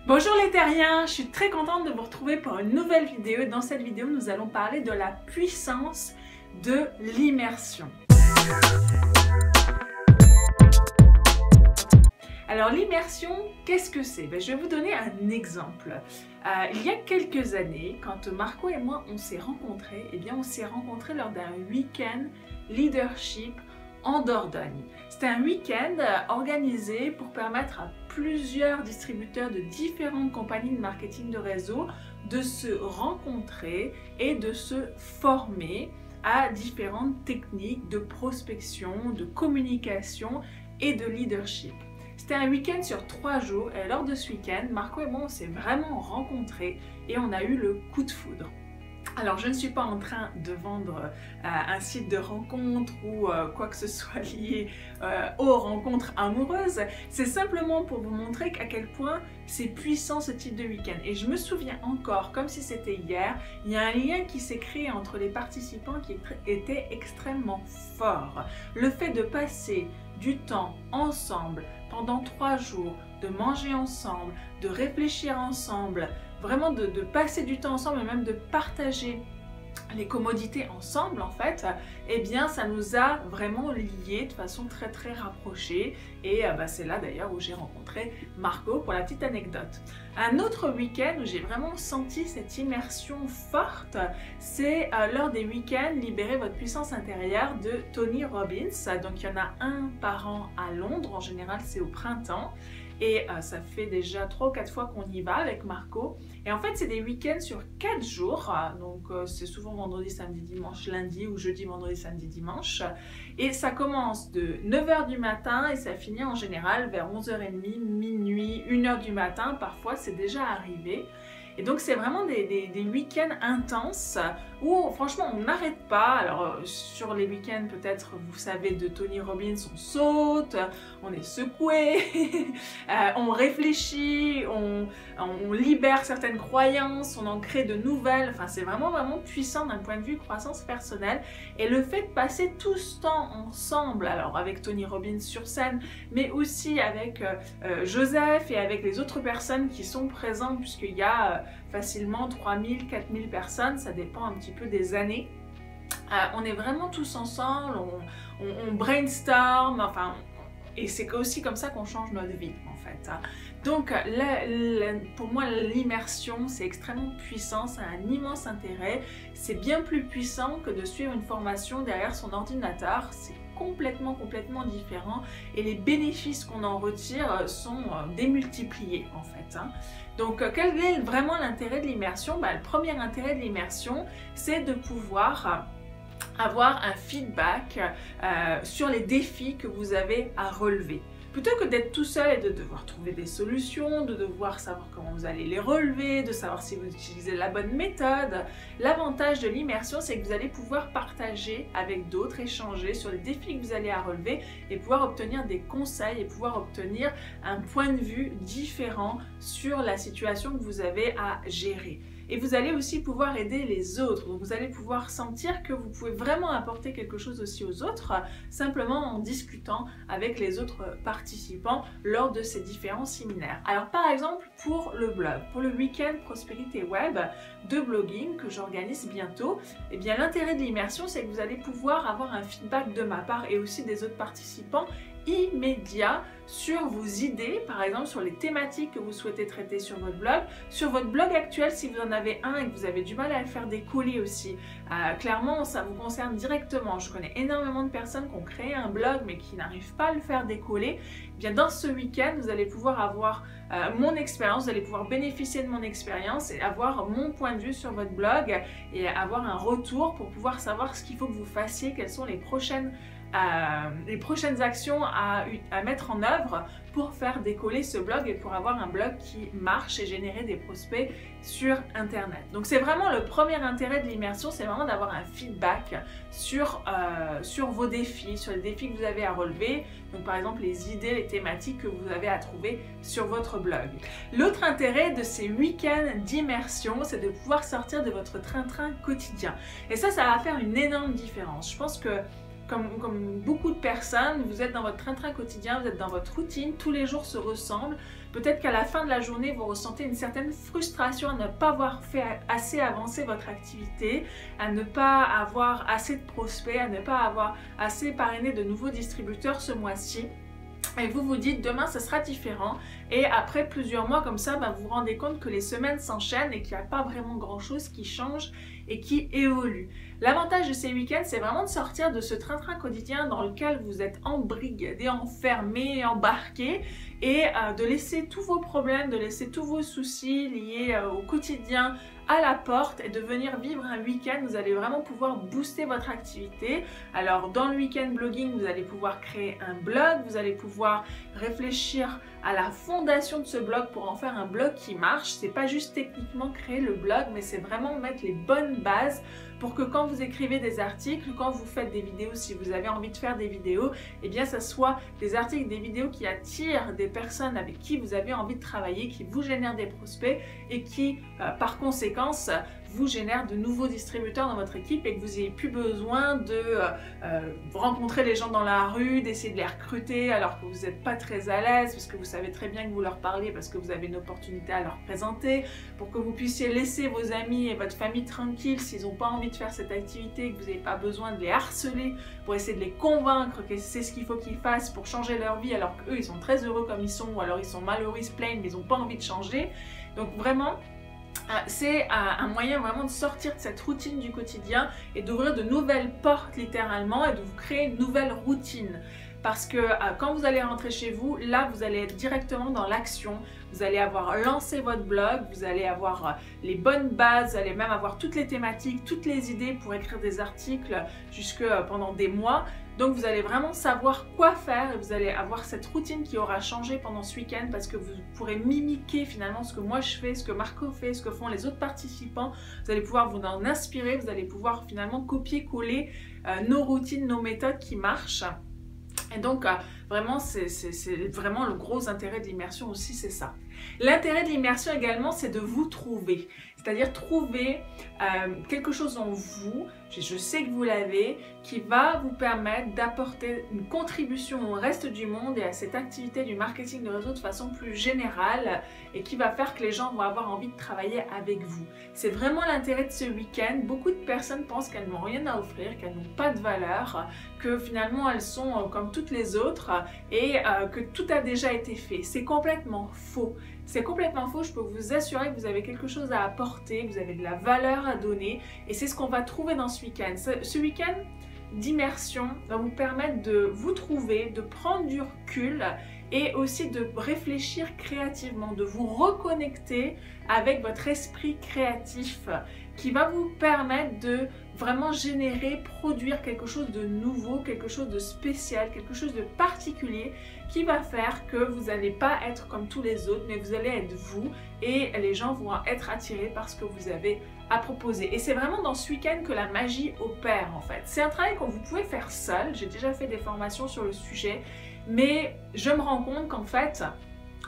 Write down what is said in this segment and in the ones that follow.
Bonjour les terriens, je suis très contente de vous retrouver pour une nouvelle vidéo. Dans cette vidéo, nous allons parler de la puissance de l'immersion. Alors l'immersion, qu'est-ce que c'est? Je vais vous donner un exemple. Il y a quelques années, quand Marco et moi on s'est rencontrés, on s'est rencontrés lors d'un week-end leadership en Dordogne. C'était un week-end organisé pour permettre à plusieurs distributeurs de différentes compagnies de marketing de réseau de se rencontrer et de se former à différentes techniques de prospection, de communication et de leadership. C'était un week-end sur 3 jours et lors de ce week-end, Marco et moi on s'est vraiment rencontrés et on a eu le coup de foudre. Alors je ne suis pas en train de vendre un site de rencontre ou quoi que ce soit lié aux rencontres amoureuses, c'est simplement pour vous montrer à quel point c'est puissant ce type de week-end. Et je me souviens encore, comme si c'était hier, il y a un lien qui s'est créé entre les participants qui était extrêmement fort. Le fait de passer du temps ensemble pendant 3 jours, de manger ensemble, de réfléchir ensemble, vraiment de passer du temps ensemble et même de partager les commodités ensemble en fait, ça nous a vraiment liés de façon très rapprochée et c'est là d'ailleurs où j'ai rencontré Marco pour la petite anecdote. Un autre week-end où j'ai vraiment senti cette immersion forte, c'est lors des week-ends Libérez votre puissance intérieure de Tony Robbins. Donc il y en a un par an à Londres, en général c'est au printemps. Et ça fait déjà 3 ou 4 fois qu'on y va avec Marco. Et en fait, c'est des week-ends sur 4 jours. Donc, c'est souvent vendredi, samedi, dimanche, lundi ou jeudi, vendredi, samedi, dimanche. Et ça commence de 9 h du matin et ça finit en général vers 11 h 30, minuit, 1 h du matin. Parfois, c'est déjà arrivé. Et donc, c'est vraiment des week-ends intenses où, franchement, on n'arrête pas. Alors, sur les week-ends, peut-être, vous savez, de Tony Robbins, on saute, on est secoué, on réfléchit, on libère certaines croyances, on en crée de nouvelles. Enfin, c'est vraiment puissant d'un point de vue croissance personnelle. Et le fait de passer tout ce temps ensemble, alors avec Tony Robbins sur scène, mais aussi avec Joseph et avec les autres personnes qui sont présentes, puisqu'il y a facilement 3000, 4000 personnes, ça dépend un petit peu des années. On est vraiment tous ensemble, on brainstorm, enfin, et c'est aussi comme ça qu'on change notre vie en fait. Donc pour moi l'immersion c'est extrêmement puissant, ça a un immense intérêt, c'est bien plus puissant que de suivre une formation derrière son ordinateur, c'est complètement différent et les bénéfices qu'on en retire sont démultipliés en fait. Donc quel est vraiment l'intérêt de l'immersion? Le premier intérêt de l'immersion c'est de pouvoir avoir un feedback sur les défis que vous avez à relever. Plutôt que d'être tout seul et de devoir trouver des solutions, de devoir savoir comment vous allez les relever, de savoir si vous utilisez la bonne méthode, l'avantage de l'immersion, c'est que vous allez pouvoir partager avec d'autres, échanger sur les défis que vous allez à relever et pouvoir obtenir des conseils et pouvoir obtenir un point de vue différent sur la situation que vous avez à gérer. Et vous allez aussi pouvoir aider les autres. Donc vous allez pouvoir sentir que vous pouvez vraiment apporter quelque chose aussi aux autres, simplement en discutant avec les autres participants lors de ces différents séminaires. Alors par exemple pour le blog, pour le week-end Prospérité Web de blogging que j'organise bientôt, l'intérêt de l'immersion c'est que vous allez pouvoir avoir un feedback de ma part et aussi des autres participants immédiat sur vos idées, par exemple sur les thématiques que vous souhaitez traiter sur votre blog actuel si vous en avez un et que vous avez du mal à le faire décoller aussi. Clairement, ça vous concerne directement. Je connais énormément de personnes qui ont créé un blog mais qui n'arrivent pas à le faire décoller. Dans ce week-end, vous allez pouvoir avoir mon expérience, vous allez pouvoir bénéficier de mon expérience et avoir mon point de vue sur votre blog et avoir un retour pour pouvoir savoir ce qu'il faut que vous fassiez, quelles sont les prochaines actions à mettre en œuvre pour faire décoller ce blog et pour avoir un blog qui marche et générer des prospects sur internet. Donc c'est vraiment le premier intérêt de l'immersion, c'est vraiment d'avoir un feedback sur vos défis, sur les défis que vous avez à relever, donc par exemple les idées, les thématiques que vous avez à trouver sur votre blog. L'autre intérêt de ces week-ends d'immersion, c'est de pouvoir sortir de votre train-train quotidien. Et ça va faire une énorme différence. Je pense que comme beaucoup de personnes, vous êtes dans votre train-train quotidien, vous êtes dans votre routine, tous les jours se ressemblent. Peut-être qu'à la fin de la journée, vous ressentez une certaine frustration à ne pas avoir fait assez avancer votre activité, à ne pas avoir assez de prospects, à ne pas avoir assez parrainé de nouveaux distributeurs ce mois-ci. Et vous vous dites demain ce sera différent, et après plusieurs mois comme ça, vous vous rendez compte que les semaines s'enchaînent et qu'il n'y a pas vraiment grand chose qui change et qui évolue. L'avantage de ces week-ends, c'est vraiment de sortir de ce train-train quotidien dans lequel vous êtes embrigadé, enfermé, embarqué, et de laisser tous vos problèmes, de laisser tous vos soucis liés au quotidien à la porte et de venir vivre un week-end. Vous allez vraiment pouvoir booster votre activité. Alors dans le week-end blogging, vous allez pouvoir créer un blog, vous allez pouvoir réfléchir à la fondation de ce blog pour en faire un blog qui marche. C'est pas juste techniquement créer le blog, mais c'est vraiment mettre les bonnes bases pour que quand vous écrivez des articles, quand vous faites des vidéos, si vous avez envie de faire des vidéos, eh bien ça soit des articles, des vidéos qui attirent des personnes avec qui vous avez envie de travailler, qui vous génèrent des prospects et qui, par conséquence, vous génère de nouveaux distributeurs dans votre équipe et que vous n'ayez plus besoin de rencontrer les gens dans la rue, d'essayer de les recruter alors que vous n'êtes pas très à l'aise parce que vous savez très bien que vous leur parlez parce que vous avez une opportunité à leur présenter, pour que vous puissiez laisser vos amis et votre famille tranquilles s'ils n'ont pas envie de faire cette activité, que vous n'avez pas besoin de les harceler pour essayer de les convaincre que c'est ce qu'il faut qu'ils fassent pour changer leur vie alors qu'eux ils sont très heureux comme ils sont ou alors ils sont malheureux, ils se plaignent mais ils n'ont pas envie de changer. Donc vraiment, c'est un moyen vraiment de sortir de cette routine du quotidien et d'ouvrir de nouvelles portes littéralement et de vous créer une nouvelle routine. Parce que quand vous allez rentrer chez vous, là vous allez être directement dans l'action, vous allez avoir lancé votre blog, vous allez avoir les bonnes bases, vous allez même avoir toutes les thématiques, toutes les idées pour écrire des articles jusque pendant des mois. Donc vous allez vraiment savoir quoi faire et vous allez avoir cette routine qui aura changé pendant ce week-end parce que vous pourrez mimiquer finalement ce que moi je fais, ce que Marco fait, ce que font les autres participants. Vous allez pouvoir vous en inspirer, vous allez pouvoir finalement copier-coller nos routines, nos méthodes qui marchent. Et donc, vraiment, c'est vraiment le gros intérêt de l'immersion aussi, c'est ça. L'intérêt de l'immersion également, c'est de vous trouver. C'est-à-dire trouver quelque chose en vous, je sais que vous l'avez, qui va vous permettre d'apporter une contribution au reste du monde et à cette activité du marketing de réseau de façon plus générale et qui va faire que les gens vont avoir envie de travailler avec vous. C'est vraiment l'intérêt de ce week-end. Beaucoup de personnes pensent qu'elles n'ont rien à offrir, qu'elles n'ont pas de valeur, que finalement elles sont comme toutes les autres et que tout a déjà été fait. C'est complètement faux. C'est complètement faux, je peux vous assurer que vous avez quelque chose à apporter, que vous avez de la valeur à donner et c'est ce qu'on va trouver dans ce week-end. Ce week-end d'immersion va vous permettre de vous trouver, de prendre du recul et aussi de réfléchir créativement, de vous reconnecter avec votre esprit créatif qui va vous permettre de vraiment générer, produire quelque chose de nouveau, quelque chose de spécial, quelque chose de particulier qui va faire que vous n'allez pas être comme tous les autres, mais vous allez être vous et les gens vont être attirés par ce que vous avez à proposer. Et c'est vraiment dans ce week-end que la magie opère en fait. C'est un travail que vous pouvez faire seul, j'ai déjà fait des formations sur le sujet, mais je me rends compte qu'en fait,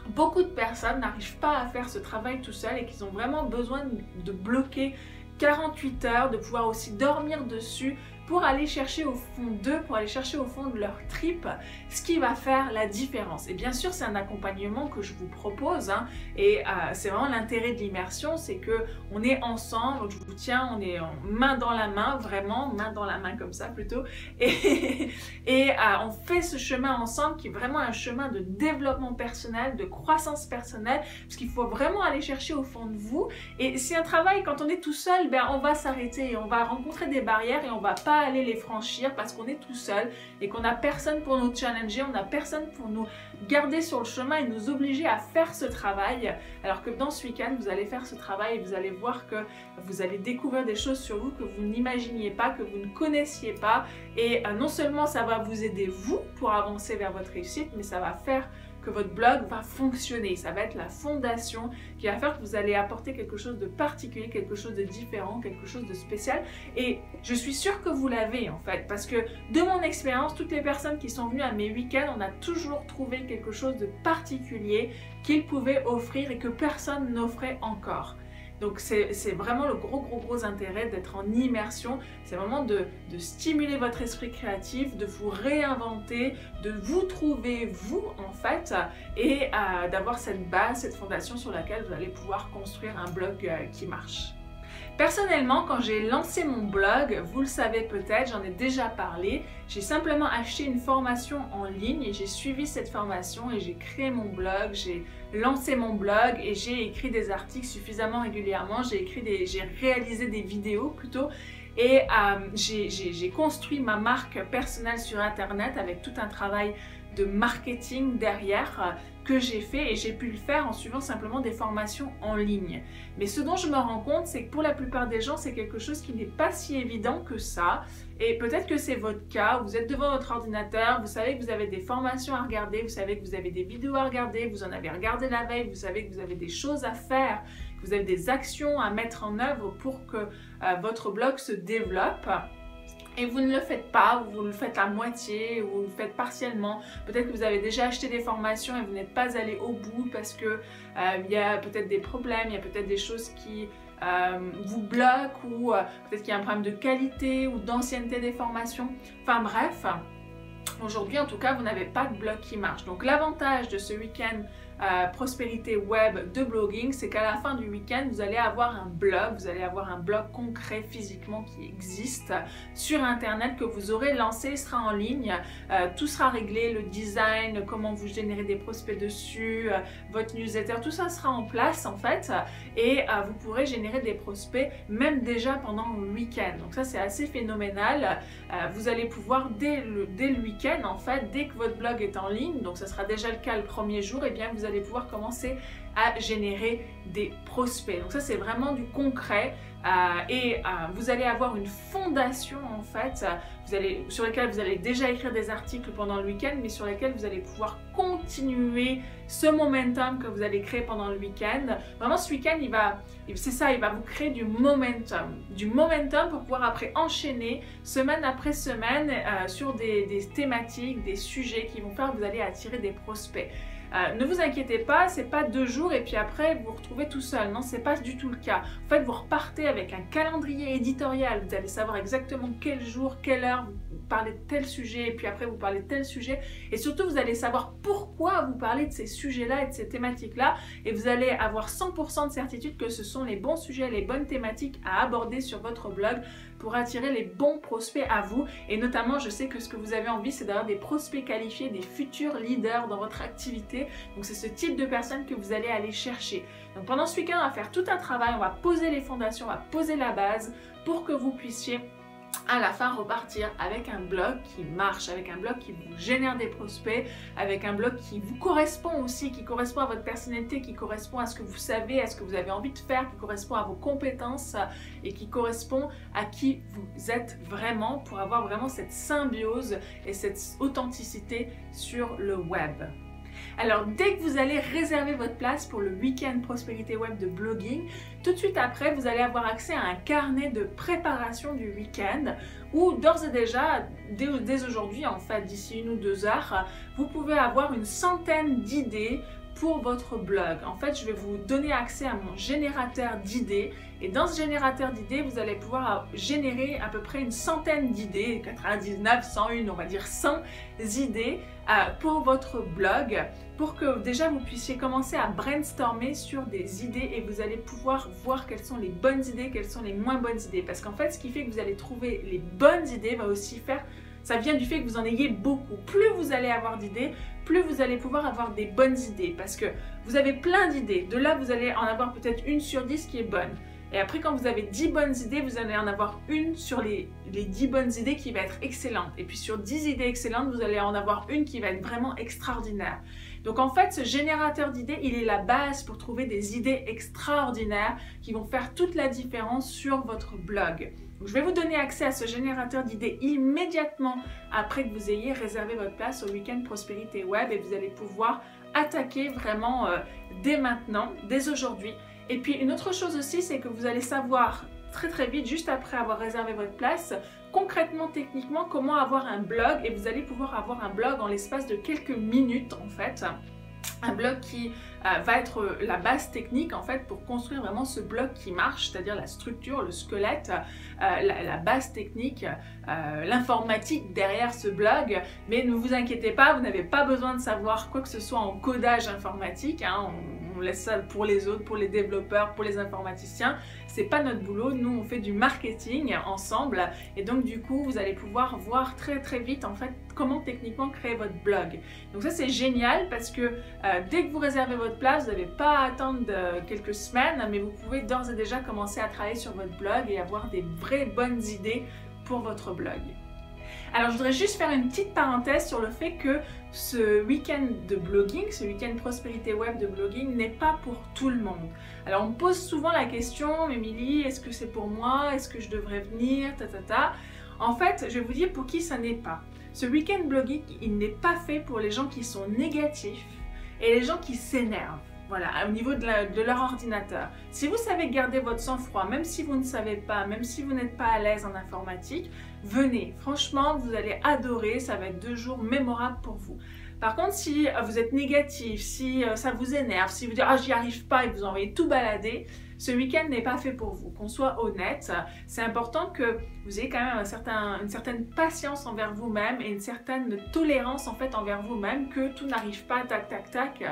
beaucoup de personnes n'arrivent pas à faire ce travail tout seul et qu'ils ont vraiment besoin de bloquer 48 heures, de pouvoir aussi dormir dessus pour aller chercher au fond d'eux, pour aller chercher au fond de leur tripes, ce qui va faire la différence. Et bien sûr, c'est un accompagnement que je vous propose, hein, et c'est vraiment l'intérêt de l'immersion, c'est que on est ensemble, je vous tiens, on est main dans la main, vraiment, main dans la main comme ça plutôt, et on fait ce chemin ensemble qui est vraiment un chemin de développement personnel, de croissance personnelle, parce qu'il faut vraiment aller chercher au fond de vous, et c'est un travail, quand on est tout seul, ben, on va s'arrêter, et on va rencontrer des barrières, et on va pas aller les franchir parce qu'on est tout seul et qu'on n'a personne pour nous challenger, on n'a personne pour nous garder sur le chemin et nous obliger à faire ce travail, alors que dans ce week-end vous allez faire ce travail et vous allez voir que vous allez découvrir des choses sur vous que vous n'imaginiez pas, que vous ne connaissiez pas, et non seulement ça va vous aider vous pour avancer vers votre réussite, mais ça va faire que votre blog va fonctionner. Ça va être la fondation qui va faire que vous allez apporter quelque chose de particulier, quelque chose de différent, quelque chose de spécial. Et je suis sûre que vous l'avez en fait, parce que de mon expérience, toutes les personnes qui sont venues à mes week-ends, on a toujours trouvé quelque chose de particulier qu'ils pouvaient offrir et que personne n'offrait encore. Donc c'est vraiment le gros intérêt d'être en immersion. C'est vraiment de stimuler votre esprit créatif, de vous réinventer, de vous trouver vous en fait, et d'avoir cette base, cette fondation sur laquelle vous allez pouvoir construire un blog qui marche. Personnellement, quand j'ai lancé mon blog, vous le savez peut-être, j'en ai déjà parlé, j'ai simplement acheté une formation en ligne et j'ai suivi cette formation et j'ai créé mon blog, j'ai lancé mon blog et j'ai écrit des articles suffisamment régulièrement, j'ai réalisé des vidéos plutôt, et j'ai construit ma marque personnelle sur internet avec tout un travail de marketing derrière que j'ai fait, et j'ai pu le faire en suivant simplement des formations en ligne. Mais ce dont je me rends compte, c'est que pour la plupart des gens, c'est quelque chose qui n'est pas si évident que ça, et peut-être que c'est votre cas. Vous êtes devant votre ordinateur, vous savez que vous avez des formations à regarder, vous savez que vous avez des vidéos à regarder, vous en avez regardé la veille, vous savez que vous avez des choses à faire, que vous avez des actions à mettre en œuvre pour que votre blog se développe. Et vous ne le faites pas, ou vous le faites à moitié, ou vous le faites partiellement. Peut-être que vous avez déjà acheté des formations et vous n'êtes pas allé au bout parce que il y a peut-être des problèmes, il y a peut-être des choses qui vous bloquent, ou peut-être qu'il y a un problème de qualité ou d'ancienneté des formations. Enfin bref, aujourd'hui en tout cas, vous n'avez pas de blog qui marche. Donc l'avantage de ce week-end prospérité web de blogging, c'est qu'à la fin du week-end, vous allez avoir un blog concret physiquement qui existe sur internet, que vous aurez lancé, sera en ligne, tout sera réglé, le design, comment vous générez des prospects dessus, votre newsletter, tout ça sera en place en fait, et vous pourrez générer des prospects même déjà pendant le week-end. Donc ça c'est assez phénoménal. Vous allez pouvoir dès le week-end en fait, dès que votre blog est en ligne, donc ça sera déjà le cas le premier jour, et bien vous allez pouvoir commencer à générer des prospects. Donc ça c'est vraiment du concret, et vous allez avoir une fondation en fait, sur laquelle vous allez déjà écrire des articles pendant le week-end, mais sur lesquels vous allez pouvoir continuer ce momentum que vous allez créer pendant le week-end. Vraiment ce week-end il va vous créer du momentum pour pouvoir après enchaîner semaine après semaine sur des thématiques, des sujets qui vont faire que vous allez attirer des prospects. Ne vous inquiétez pas, c'est pas 2 jours et puis après vous vous retrouvez tout seul. Non, c'est pas du tout le cas. En fait, vous repartez avec un calendrier éditorial. Vous allez savoir exactement quel jour, quelle heure vous parlez de tel sujet, et puis après vous parlez de tel sujet. Et surtout, vous allez savoir pourquoi vous parlez de ces sujets-là et de ces thématiques-là. Et vous allez avoir 100% de certitude que ce sont les bons sujets, les bonnes thématiques à aborder sur votre blog pour attirer les bons prospects à vous. Et notamment, je sais que ce que vous avez envie, c'est d'avoir des prospects qualifiés, des futurs leaders dans votre activité. Donc c'est ce type de personnes que vous allez aller chercher. Donc pendant ce week-end, on va faire tout un travail, on va poser les fondations, on va poser la base pour que vous puissiez à la fin repartir avec un blog qui marche, avec un blog qui vous génère des prospects, avec un blog qui vous correspond aussi, qui correspond à votre personnalité, qui correspond à ce que vous savez, à ce que vous avez envie de faire, qui correspond à vos compétences et qui correspond à qui vous êtes vraiment, pour avoir vraiment cette symbiose et cette authenticité sur le web. Alors dès que vous allez réserver votre place pour le week-end prospérité web de blogging, tout de suite après vous allez avoir accès à un carnet de préparation du week-end où d'ores et déjà, dès aujourd'hui en fait, d'ici 1 ou 2 heures, vous pouvez avoir une centaine d'idées pour votre blog. En fait, je vais vous donner accès à mon générateur d'idées, et dans ce générateur d'idées, vous allez pouvoir générer à peu près une centaine d'idées, 99, 101, on va dire 100 idées pour votre blog, pour que déjà vous puissiez commencer à brainstormer sur des idées, et vous allez pouvoir voir quelles sont les bonnes idées, quelles sont les moins bonnes idées. Parce qu'en fait, ce qui fait que vous allez trouver les bonnes idées va aussi faire, ça vient du fait que vous en ayez beaucoup. Plus vous allez avoir d'idées, plus vous allez pouvoir avoir des bonnes idées, parce que vous avez plein d'idées. De là, vous allez en avoir peut-être 1 sur 10 qui est bonne. Et après, quand vous avez 10 bonnes idées, vous allez en avoir une sur les 10 bonnes idées qui va être excellente. Et puis sur 10 idées excellentes, vous allez en avoir une qui va être vraiment extraordinaire. Donc en fait, ce générateur d'idées, il est la base pour trouver des idées extraordinaires qui vont faire toute la différence sur votre blog. Donc, je vais vous donner accès à ce générateur d'idées immédiatement après que vous ayez réservé votre place au week-end prospérité web, et vous allez pouvoir attaquer vraiment dès maintenant, dès aujourd'hui. Et puis une autre chose aussi, c'est que vous allez savoir très vite, juste après avoir réservé votre place, concrètement, techniquement, comment avoir un blog, et vous allez pouvoir avoir un blog en l'espace de quelques minutes en fait. Un blog qui va être la base technique en fait pour construire vraiment ce blog qui marche, c'est-à-dire la structure, le squelette, la base technique, l'informatique derrière ce blog. Mais ne vous inquiétez pas, vous n'avez pas besoin de savoir quoi que ce soit en codage informatique, hein. On laisse ça pour les autres, pour les développeurs, pour les informaticiens. C'est pas notre boulot, nous on fait du marketing ensemble et donc du coup vous allez pouvoir voir très très vite en fait comment techniquement créer votre blog. Donc ça c'est génial parce que dès que vous réservez votre place, vous n'avez pas à attendre quelques semaines, mais vous pouvez d'ores et déjà commencer à travailler sur votre blog et avoir des vraies bonnes idées pour votre blog. Alors je voudrais juste faire une petite parenthèse sur le fait que ce week-end de blogging, ce week-end prospérité web de blogging n'est pas pour tout le monde. Alors on me pose souvent la question, Émilie, est-ce que c'est pour moi? Est-ce que je devrais venir? En fait, je vais vous dire pour qui ça n'est pas. Ce week-end blogging, il n'est pas fait pour les gens qui sont négatifs et les gens qui s'énervent. Voilà, au niveau de leur ordinateur. Si vous savez garder votre sang-froid, même si vous ne savez pas, même si vous n'êtes pas à l'aise en informatique, venez. Franchement, vous allez adorer, ça va être 2 jours mémorables pour vous. Par contre, si vous êtes négatif, si ça vous énerve, si vous dites « Ah, j'y arrive pas » et que vous envoyez tout balader, ce week-end n'est pas fait pour vous. Qu'on soit honnête, c'est important que vous ayez quand même une certaine patience envers vous-même et une certaine tolérance en fait envers vous-même, que tout n'arrive pas tac tac tac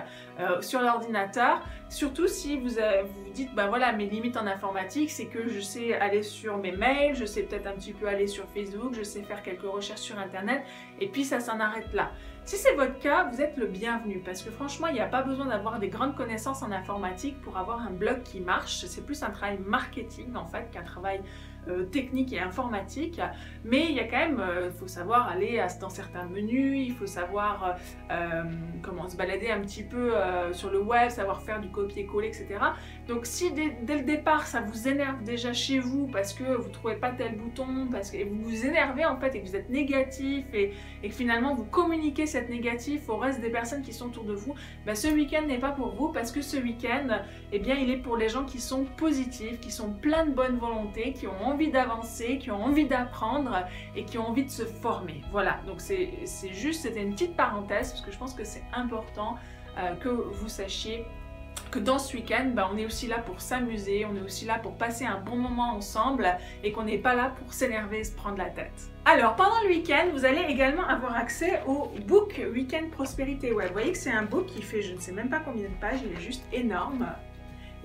sur l'ordinateur. Surtout si vous vous dites bah voilà, mes limites en informatique, c'est que je sais aller sur mes mails, je sais peut-être un petit peu aller sur Facebook, je sais faire quelques recherches sur internet et puis ça s'en arrête là. Si c'est votre cas, vous êtes le bienvenu parce que franchement, il n'y a pas besoin d'avoir des grandes connaissances en informatique pour avoir un blog qui marche. C'est plus un travail marketing en fait qu'un travail technique et informatique, mais il y a quand même, il faut savoir aller dans certains menus, il faut savoir comment se balader un petit peu sur le web, savoir faire du copier-coller, etc. Donc si dès le départ ça vous énerve déjà chez vous parce que vous ne trouvez pas tel bouton, parce que vous vous énervez en fait et que vous êtes négatif et que finalement vous communiquez cette négatif au reste des personnes qui sont autour de vous, ben ce week-end n'est pas pour vous parce que ce week-end, eh bien, il est pour les gens qui sont positifs, qui sont pleins de bonne volonté, qui ont envie d'avancer, qui ont envie d'apprendre et qui ont envie de se former. Voilà, donc c'était une petite parenthèse parce que je pense que c'est important que vous sachiez que dans ce week-end, ben, on est aussi là pour s'amuser, on est aussi là pour passer un bon moment ensemble et qu'on n'est pas là pour s'énerver et se prendre la tête. Alors, pendant le week-end, vous allez également avoir accès au book Week-end Prospérité Web. Vous voyez que c'est un book qui fait je ne sais même pas combien de pages, il est juste énorme.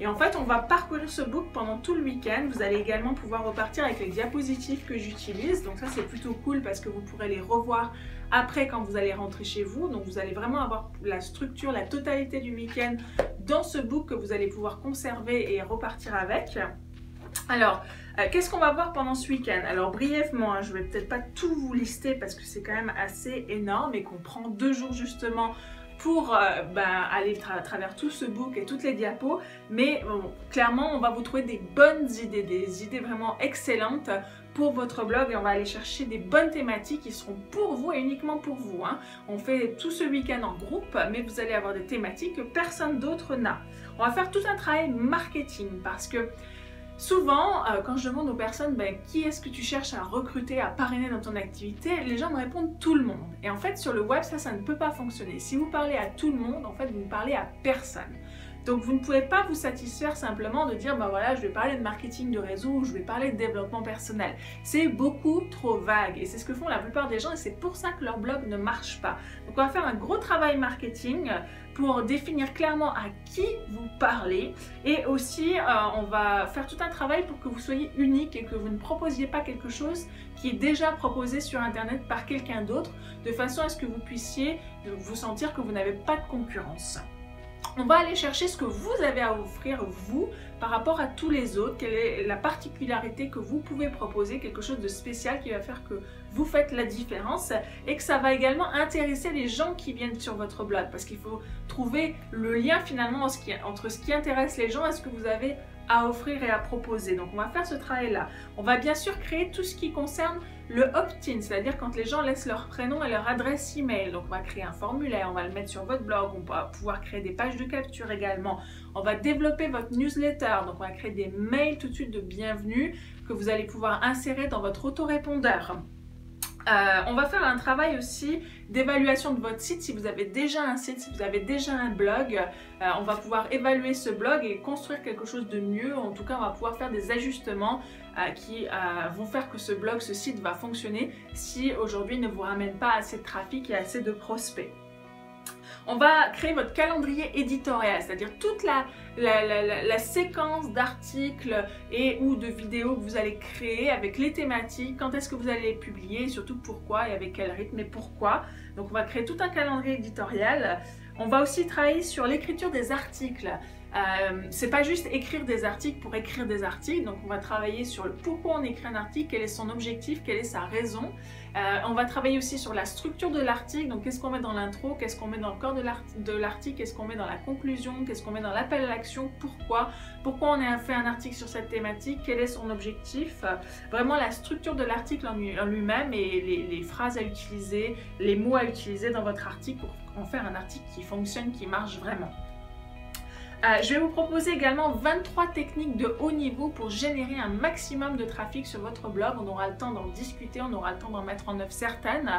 Et en fait, on va parcourir ce book pendant tout le week-end. Vous allez également pouvoir repartir avec les diapositives que j'utilise. Donc ça, c'est plutôt cool parce que vous pourrez les revoir après quand vous allez rentrer chez vous. Donc vous allez vraiment avoir la structure, la totalité du week-end dans ce book que vous allez pouvoir conserver et repartir avec. Alors, qu'est-ce qu'on va voir pendant ce week-end? Alors brièvement, hein, je ne vais peut-être pas tout vous lister parce que c'est quand même assez énorme et qu'on prend 2 jours justement pour aller à travers tout ce book et toutes les diapos, mais bon, clairement on va vous trouver des bonnes idées, des idées vraiment excellentes pour votre blog et on va aller chercher des bonnes thématiques qui seront pour vous et uniquement pour vous, hein. On fait tout ce week-end en groupe, mais vous allez avoir des thématiques que personne d'autre n'a. On va faire tout un travail marketing parce que souvent, quand je demande aux personnes qui est-ce que tu cherches à recruter, à parrainer dans ton activité, les gens me répondent tout le monde. Et en fait, sur le web, ça ne peut pas fonctionner. Si vous parlez à tout le monde, en fait, vous ne parlez à personne. Donc, vous ne pouvez pas vous satisfaire simplement de dire, voilà, je vais parler de marketing de réseau ou je vais parler de développement personnel. C'est beaucoup trop vague et c'est ce que font la plupart des gens et c'est pour ça que leur blog ne marche pas. Donc, on va faire un gros travail marketing pour définir clairement à qui vous parlez et aussi on va faire tout un travail pour que vous soyez unique et que vous ne proposiez pas quelque chose qui est déjà proposé sur internet par quelqu'un d'autre de façon à ce que vous puissiez vous sentir que vous n'avez pas de concurrence. On va aller chercher ce que vous avez à offrir vous par rapport à tous les autres, quelle est la particularité que vous pouvez proposer, quelque chose de spécial qui va faire que vous faites la différence et que ça va également intéresser les gens qui viennent sur votre blog parce qu'il faut trouver le lien finalement entre ce qui intéresse les gens et ce que vous avez à offrir et à proposer. Donc on va faire ce travail-là. On va bien sûr créer tout ce qui concerne le opt-in, c'est-à-dire quand les gens laissent leur prénom et leur adresse email. Donc on va créer un formulaire, on va le mettre sur votre blog, on va pouvoir créer des pages de capture également. On va développer votre newsletter, donc on va créer des mails tout de suite de bienvenue que vous allez pouvoir insérer dans votre autorépondeur. On va faire un travail aussi d'évaluation de votre site. Si vous avez déjà un site, si vous avez déjà un blog, on va pouvoir évaluer ce blog et construire quelque chose de mieux. En tout cas, on va pouvoir faire des ajustements qui vont faire que ce blog, ce site va fonctionner si aujourd'hui il ne vous ramène pas assez de trafic et assez de prospects. On va créer votre calendrier éditorial, c'est-à-dire toute la séquence d'articles et ou de vidéos que vous allez créer avec les thématiques, quand est-ce que vous allez les publier, et surtout pourquoi et avec quel rythme et pourquoi. Donc on va créer tout un calendrier éditorial. On va aussi travailler sur l'écriture des articles. C'est pas juste écrire des articles pour écrire des articles, donc on va travailler sur le pourquoi on écrit un article, quel est son objectif, quelle est sa raison. On va travailler aussi sur la structure de l'article, donc qu'est-ce qu'on met dans l'intro, qu'est-ce qu'on met dans le corps de l'article, qu'est-ce qu'on met dans la conclusion, qu'est-ce qu'on met dans l'appel à l'action, pourquoi on a fait un article sur cette thématique, quel est son objectif, vraiment la structure de l'article en lui-même et les phrases à utiliser, les mots à utiliser dans votre article pour en faire un article qui fonctionne, qui marche vraiment. Je vais vous proposer également 23 techniques de haut niveau pour générer un maximum de trafic sur votre blog. On aura le temps d'en discuter, on aura le temps d'en mettre en œuvre certaines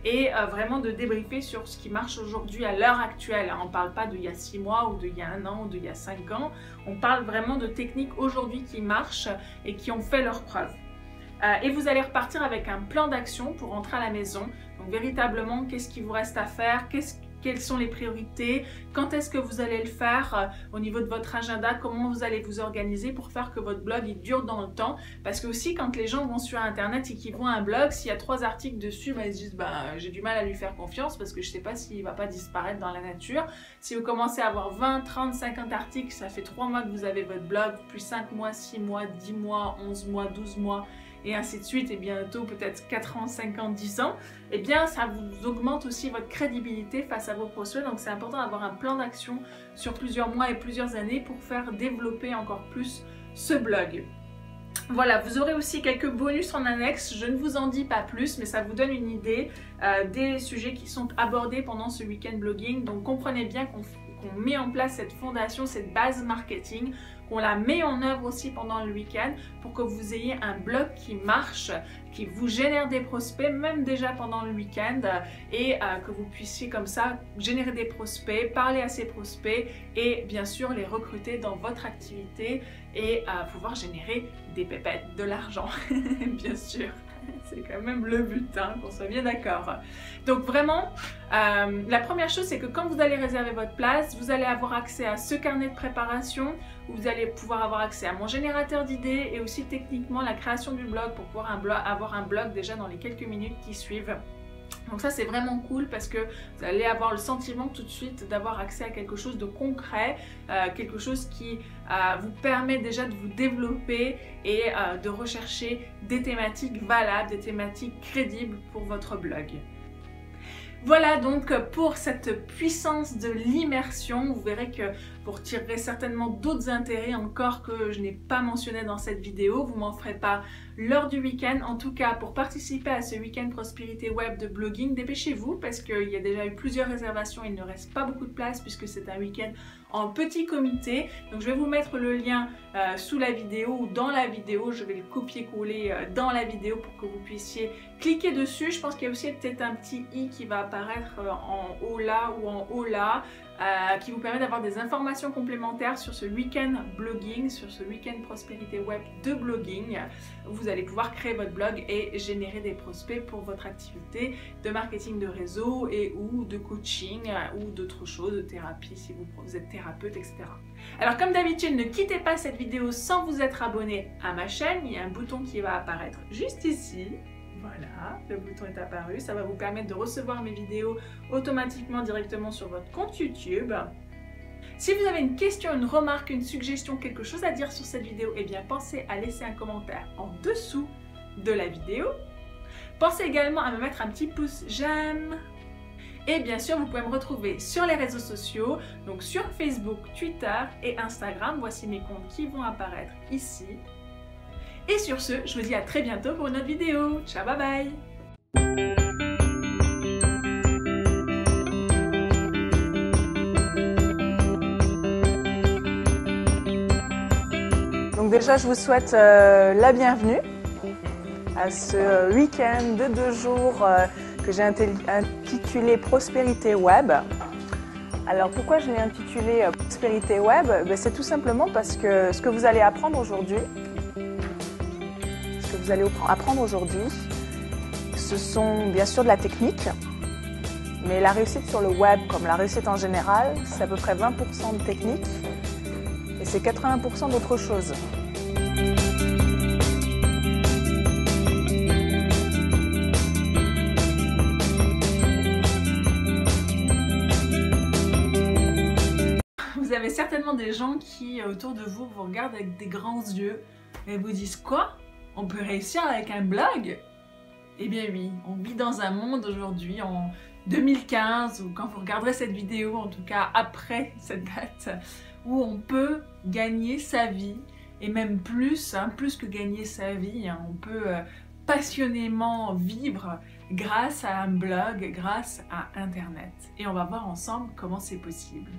et vraiment de débriefer sur ce qui marche aujourd'hui à l'heure actuelle. On ne parle pas d'il y a 6 mois ou d'il y a 1 an ou d'il y a 5 ans. On parle vraiment de techniques aujourd'hui qui marchent et qui ont fait leurs preuves. Et vous allez repartir avec un plan d'action pour rentrer à la maison. Donc véritablement, qu'est-ce qu'il vous reste à faire, quelles sont les priorités, quand est-ce que vous allez le faire au niveau de votre agenda, comment vous allez vous organiser pour faire que votre blog il dure dans le temps. Parce que aussi quand les gens vont sur internet et qu'ils voient un blog, s'il y a 3 articles dessus, ils se disent j'ai du mal à lui faire confiance parce que je ne sais pas s'il ne va pas disparaître dans la nature. Si vous commencez à avoir 20, 30, 50 articles, ça fait 3 mois que vous avez votre blog, plus 5 mois, 6 mois, 10 mois, 11 mois, 12 mois, et ainsi de suite, et bientôt peut-être 4 ans, 5 ans, 10 ans, eh bien ça vous augmente aussi votre crédibilité face à vos prospects. Donc c'est important d'avoir un plan d'action sur plusieurs mois et plusieurs années pour faire développer encore plus ce blog. Voilà, vous aurez aussi quelques bonus en annexe, je ne vous en dis pas plus, mais ça vous donne une idée des sujets qui sont abordés pendant ce week-end blogging. Donc comprenez bien qu'on met en place cette fondation, cette base marketing, qu'on la met en œuvre aussi pendant le week-end pour que vous ayez un blog qui marche, qui vous génère des prospects, même déjà pendant le week-end, et que vous puissiez comme ça générer des prospects, parler à ces prospects et bien sûr les recruter dans votre activité et pouvoir générer des pépettes, de l'argent, bien sûr. C'est quand même le but, hein, qu'on soit bien d'accord. Donc vraiment, la première chose, c'est que quand vous allez réserver votre place, vous allez avoir accès à ce carnet de préparation, où vous allez pouvoir avoir accès à mon générateur d'idées et aussi techniquement la création du blog pour pouvoir avoir un blog déjà dans les quelques minutes qui suivent. Donc ça c'est vraiment cool parce que vous allez avoir le sentiment tout de suite d'avoir accès à quelque chose de concret, quelque chose qui vous permet déjà de vous développer et de rechercher des thématiques valables, des thématiques crédibles pour votre blog. Voilà donc pour cette puissance de l'immersion. Vous verrez que vous retirerez certainement d'autres intérêts encore que je n'ai pas mentionné dans cette vidéo. Vous m'en ferez pas lors du week-end. En tout cas, pour participer à ce week-end prospérité web de blogging, dépêchez-vous parce qu'il y a déjà eu plusieurs réservations. Il ne reste pas beaucoup de place puisque c'est un week-end en petit comité. Donc je vais vous mettre le lien sous la vidéo ou dans la vidéo. Je vais le copier-coller dans la vidéo pour que vous puissiez cliquer dessus. Je pense qu'il y a aussi peut-être un petit i qui va apparaître en haut là ou en haut là. Qui vous permet d'avoir des informations complémentaires sur ce week-end blogging, sur ce week-end prospérité web de blogging. Vous allez pouvoir créer votre blog et générer des prospects pour votre activité de marketing de réseau et ou de coaching ou d'autres choses, de thérapie si vous êtes thérapeute, etc. Alors comme d'habitude, ne quittez pas cette vidéo sans vous être abonné à ma chaîne. Il y a un bouton qui va apparaître juste ici. Voilà, le bouton est apparu, ça va vous permettre de recevoir mes vidéos automatiquement directement sur votre compte YouTube. Si vous avez une question, une remarque, une suggestion, quelque chose à dire sur cette vidéo, eh bien pensez à laisser un commentaire en dessous de la vidéo. Pensez également à me mettre un petit pouce j'aime. Et bien sûr, vous pouvez me retrouver sur les réseaux sociaux, donc sur Facebook, Twitter et Instagram. Voici mes comptes qui vont apparaître ici. Et sur ce, je vous dis à très bientôt pour une autre vidéo. Ciao, bye bye! Donc déjà, je vous souhaite la bienvenue à ce week-end de 2 jours que j'ai intitulé Prospérité Web. Alors pourquoi je l'ai intitulé Prospérité Web? C'est tout simplement parce que ce que vous allez apprendre aujourd'hui, ce sont bien sûr de la technique, mais la réussite sur le web, comme la réussite en général, c'est à peu près 20% de technique et c'est 80% d'autre chose. Vous avez certainement des gens qui, autour de vous, vous regardent avec des grands yeux et vous disent « Quoi? On peut réussir avec un blog ?» Eh bien oui, on vit dans un monde aujourd'hui, en 2015, ou quand vous regarderez cette vidéo, en tout cas après cette date, où on peut gagner sa vie, et même plus, plus que gagner sa vie, on peut passionnément vivre grâce à un blog, grâce à Internet. Et on va voir ensemble comment c'est possible.